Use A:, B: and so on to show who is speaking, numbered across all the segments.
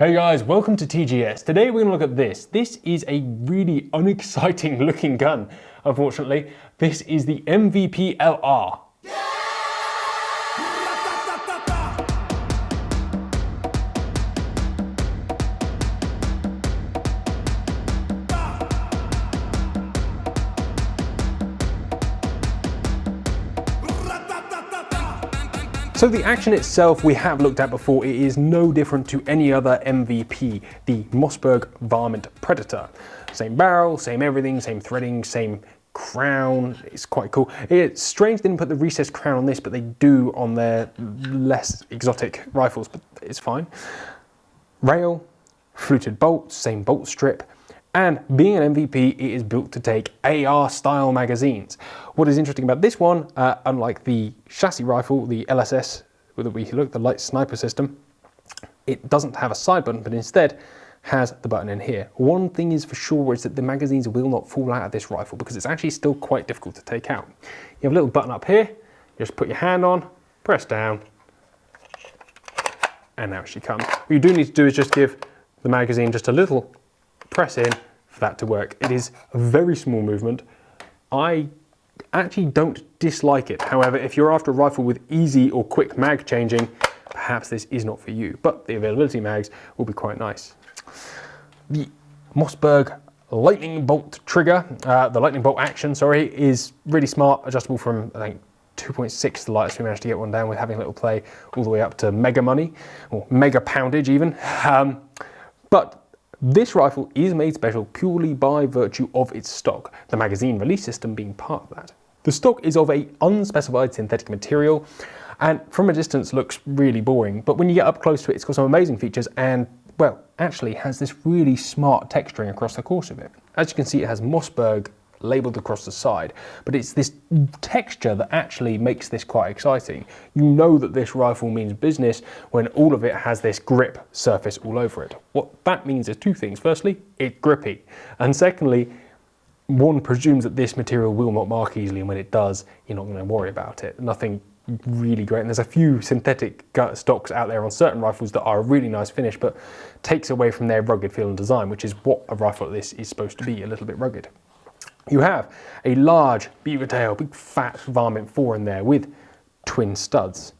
A: Hey guys, welcome to TGS. Today we're going to look at this. This is a really unexciting looking gun, unfortunately. This is the MVP LR. So the action itself we have looked at before. It is no different to any other MVP, the Mossberg Varmint Predator. Same barrel, same everything, same threading, same crown. It's quite cool. It's strange they didn't put the recessed crown on this, but they do on their less exotic rifles, but it's fine. Rail, fluted bolts, same bolt strip. And being an MVP, it is built to take AR-style magazines. What is interesting about this one, unlike the chassis rifle, the LSS, the light sniper system, it doesn't have a side button, but instead has the button in here. One thing is for sure is that the magazines will not fall out of this rifle because it's actually still quite difficult to take out. You have a little button up here, you just put your hand on, press down, and out she comes. What you do need to do is just give the magazine just a little press in for that to work. It is a very small movement. I actually don't dislike it. However, if you're after a rifle with easy or quick mag changing, perhaps this is not for you, but the availability mags will be quite nice. The Mossberg lightning bolt trigger, the lightning bolt action, sorry, is really smart, adjustable from, I think, 2.6, the lightest we managed to get one down with having a little play, all the way up to mega money, or mega poundage even. But this rifle is made special purely by virtue of its stock, the magazine release system being part of that. The stock is of an unspecified synthetic material and from a distance looks really boring, but when you get up close to it, it's got some amazing features and, well, actually has this really smart texturing across the course of it. As you can see, it has Mossberg labelled across the side, but it's this texture that actually makes this quite exciting. You know that this rifle means business when all of it has this grip surface all over it. What that means is two things. Firstly, it's grippy, and secondly, one presumes that this material will not mark easily, and when it does, you're not going to worry about it. Nothing really great, and there's a few synthetic stocks out there on certain rifles that are a really nice finish, but takes away from their rugged feel and design, which is what a rifle like this is supposed to be, a little bit rugged. You have a large beaver tail, big fat Varmint 4 in there with twin studs.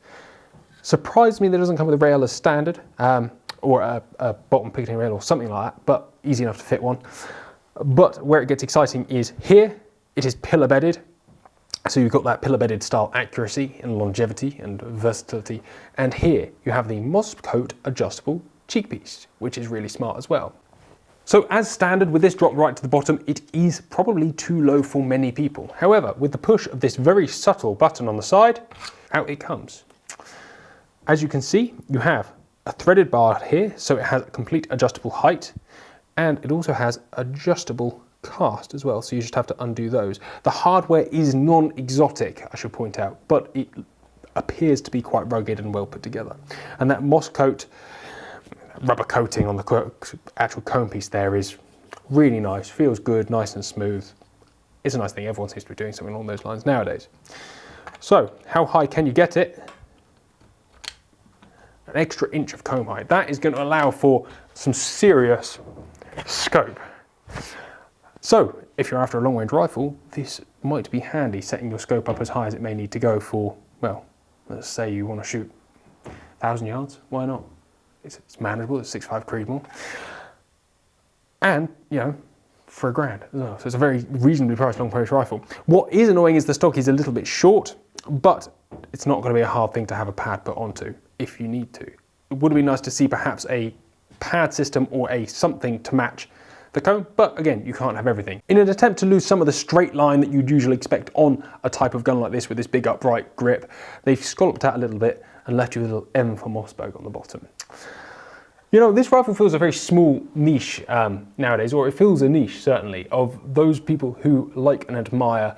A: Surprised me that it doesn't come with a rail as standard, or a bottom picketing rail or something like that, but easy enough to fit one. But where it gets exciting is here, it is pillar bedded. So you've got that pillar bedded style accuracy and longevity and versatility. And here you have the Mosscoat adjustable cheek piece, which is really smart as well. So as standard with this drop right to the bottom, it is probably too low for many people. However, with the push of this very subtle button on the side, out it comes. As you can see, you have a threaded bar here, so it has a complete adjustable height, and it also has adjustable cast as well, so you just have to undo those. The hardware is non-exotic, I should point out, but it appears to be quite rugged and well put together. And that Mosscoat rubber coating on the actual cone piece there is really nice, feels good, nice and smooth. It's a nice thing, everyone seems to be doing something along those lines nowadays. So, how high can you get it? An extra inch of comb height. That is going to allow for some serious scope. So, if you're after a long range rifle, this might be handy, setting your scope up as high as it may need to go for, well, let's say you want to shoot 1,000 yards, why not? It's manageable, it's 6.5 Creedmoor. And, you know, for $1,000 as well. So it's a very reasonably priced long range rifle. What is annoying is the stock is a little bit short, but it's not going to be a hard thing to have a pad put onto if you need to. It would be nice to see perhaps a pad system or something to match the cone, but again, you can't have everything. In an attempt to lose some of the straight line that you'd usually expect on a type of gun like this with this big upright grip, they've scalloped out a little bit and left you with a little M for Mossberg on the bottom. You know, this rifle feels a very small niche nowadays, or it feels a niche certainly, of those people who like and admire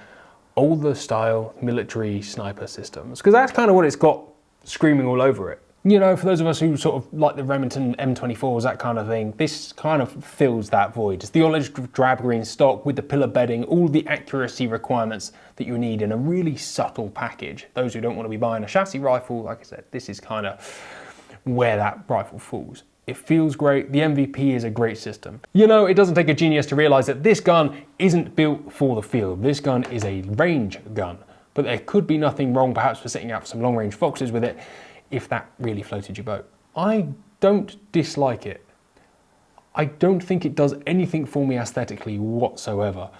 A: older style military sniper systems, because that's kind of what it's got screaming all over it. You know, for those of us who sort of like the Remington M24s, that kind of thing, this kind of fills that void. It's the olive drab green stock with the pillar bedding, all the accuracy requirements that you need in a really subtle package. Those who don't want to be buying a chassis rifle, like I said, this is kind of where that rifle falls. It feels great. The MVP is a great system. You know, it doesn't take a genius to realize that this gun isn't built for the field. This gun is a range gun, but there could be nothing wrong perhaps for setting out some long range foxes with it if that really floated your boat. I don't dislike it. I don't think it does anything for me aesthetically whatsoever,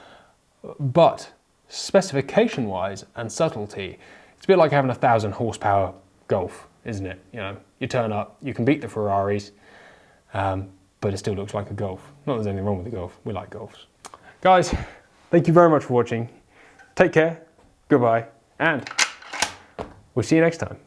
A: but specification wise and subtlety, it's a bit like having a 1,000 horsepower Golf, isn't it? You know, you turn up, you can beat the Ferraris, but it still looks like a Golf. Not that there's anything wrong with the Golf, we like Golfs. Guys, thank you very much for watching. Take care, goodbye, and we'll see you next time.